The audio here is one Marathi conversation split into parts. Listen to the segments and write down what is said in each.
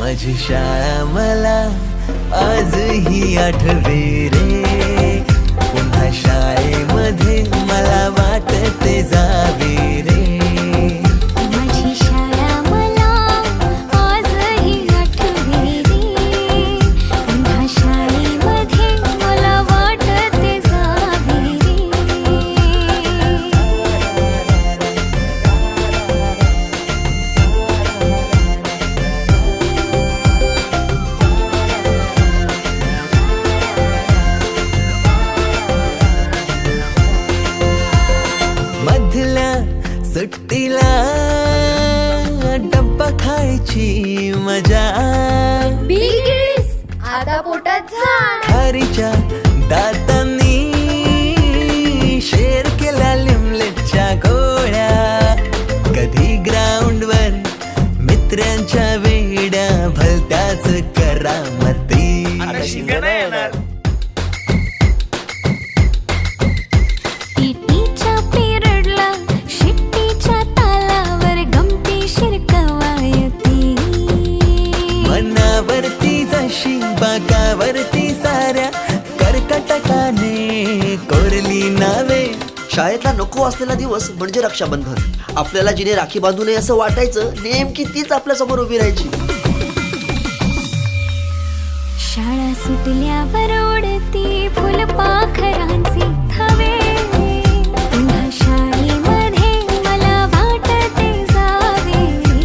माझी शाळा मला आजही आठवे रे, पुन्हा शाळेमध्ये मला वाटते जावे रे. माझी शाळा मला आजही आठवे रे, पुन्हा शाळेमध्ये मला वाटते जावे रे. मधल्या सुट्टीला डब्बा खायची मजा, बिगिस आता पोटात जा. खारीच्या दातांनी शेर केल्या लिमलेटच्या गोळ्या, कधी ग्राउंडवर मित्रांच्या वेड्या भलत्याच करामती. टीटीच्या पिरियडला शिट्टीच्या तालावर गमतीशीर कवायती. मनावरती जशी बाकावरती साऱ्या कर्कटकाने कोरली नावे. शाळेतला नको असलेला दिवस म्हणजे रक्षाबंधन. आपल्याला जिने राखी बांधू नये असं वाटायचं, नेमकी तीच आपल्या समोर उभी राहायची. शाळा सुटल्यावर उडती फुलपाखरांचे थवे, पुन्हा शाळेमध्ये मला वाटते जावे रे.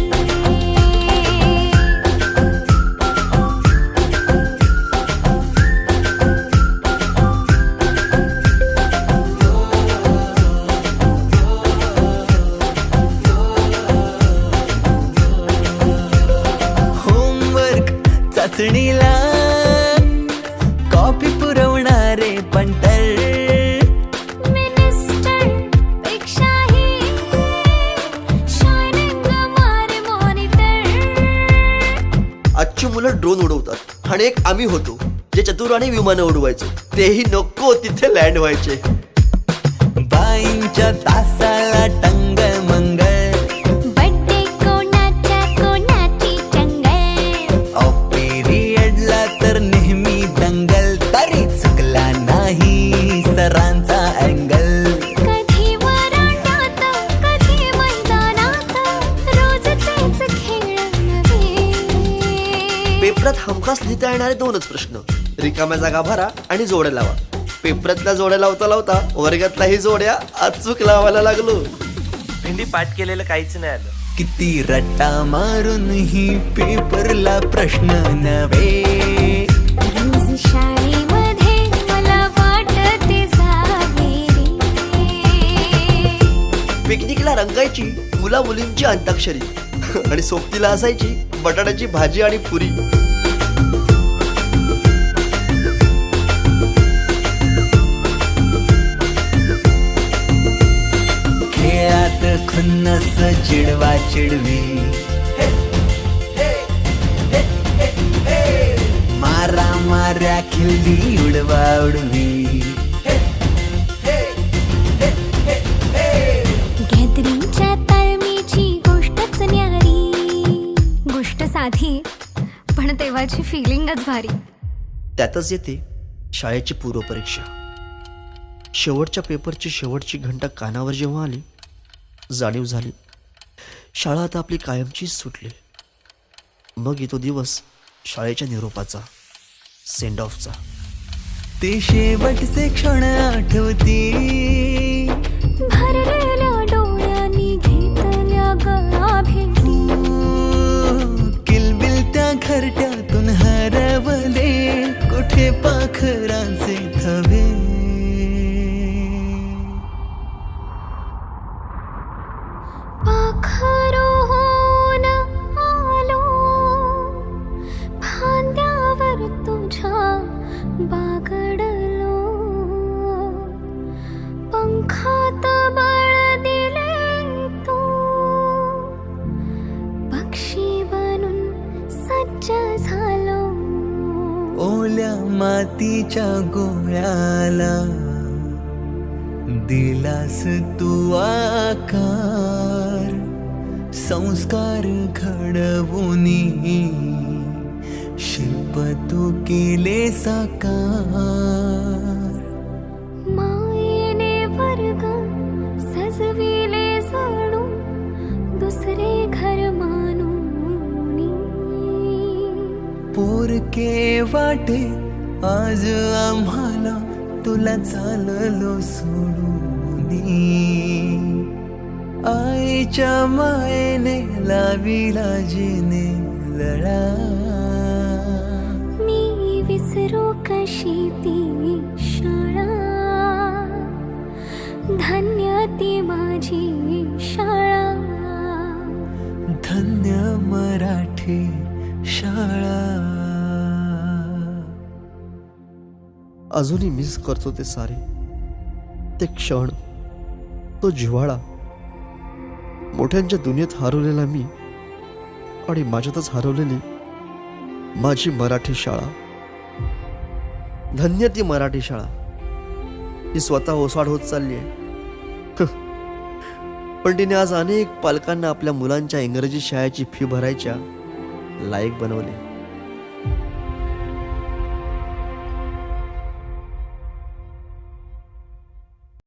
होमवर्क चाचणीला कॉपी पुरवणारे पंटर, मिनिस्टर पेक्षाही शायनिंग मारे मॉनिटर. आजची मुलं ड्रोन उडवतात आणि एक आम्ही होतो जे चतुराने विमानं उडवायचो, तेही नको तिथे लँड व्हायचे. बाईंच्या तासाला टंग मंगल, बड्डे कोणाच्या कोणाची चंगल. ऑफ पिरियडला तर नेहमी दंगल, तरी चुकला नाही सरांचा अँगल. कधी वरांड्यात कधी मैदानात रोजचेच खेळ नव्हे. पेपरात हमखास लिहिता येणारे दोनच प्रश्न, रिकाम्या जागा भरा आणि जोड्या लावा. पेपरातल्या जोड्या लावता लावता वर्गातल्याही जोड्या अचूक लावायला लागलो. भेंडी पाठ केलेलं काहीच नाही आलं. किती रट्टा मारूनही पेपरला प्रश्न नव्हे. रोज शाळेमध्ये मला वाटते जावे रे. पिकनिकला रंगायची मुला मुलींची अंताक्षरी आणि सोबतीला असायची बटाट्याची भाजी आणि पुरी. खेळात खुन्नस चिडवा चिडवी, मारा माऱ्या खिल्ली उडवा उडवी. गॅदरिंगच्या तालमीची गोष्टच न्यारी. गोष्ट साधी पण तेव्हाची फिलिंगच भारी. त्यातच येते शाळेची पूर्वपरीक्षा. शेवटच्या पेपरची शेवटची घंटा कानावर जेव्हा आली, जाणीव झाली शाळा आता आपली कायमचीच सुटली. मग येतो दिवस शाळेच्या निरोपाचा, सेंड ऑफचा. ते शेवटचे क्षण आठवती, भरलेल्या डोळ्यांनी घेतल्या गळा भेटी. किलबिलत्या घरट्यातून हरवले कुठे पाखरांचे थवे. पाखरोन आलो फांद्यावर तुझ्या बागडलो. पंखात बळ दिले तू, पक्षी बनून सज्ज झालो. ओल्या मातीच्या गोळ्याला दिलास तू आकार, संस्कार घडवूनी तू केले साकार. मायेने वर्ग सजविले जणू दुसरे घर मानूनी. पोरके वाटे आज आम्हाला तुला चाललो सोडूनी. आईच्या मायेने लाविला जिने लळा. मी विसरू कशी ती शाळा. धन्य ती माझी शाळा. धन्य मराठी शाळा. अजूनही मिस करतो ते सारे, ते क्षण, तो जिव्हाळा. मोठ्यांच्या दुनियेत हरवलेला मी आणि माझ्यातच हरवलेली माझी मराठी शाळा. धन्य ती मराठी शाळा. ती स्वतः ओसाड होत चालली आहे, पण तिने आज अनेक पालकांना आपल्या मुलांच्या इंग्रजी शाळेची फी भरायच्या लायक बनवले.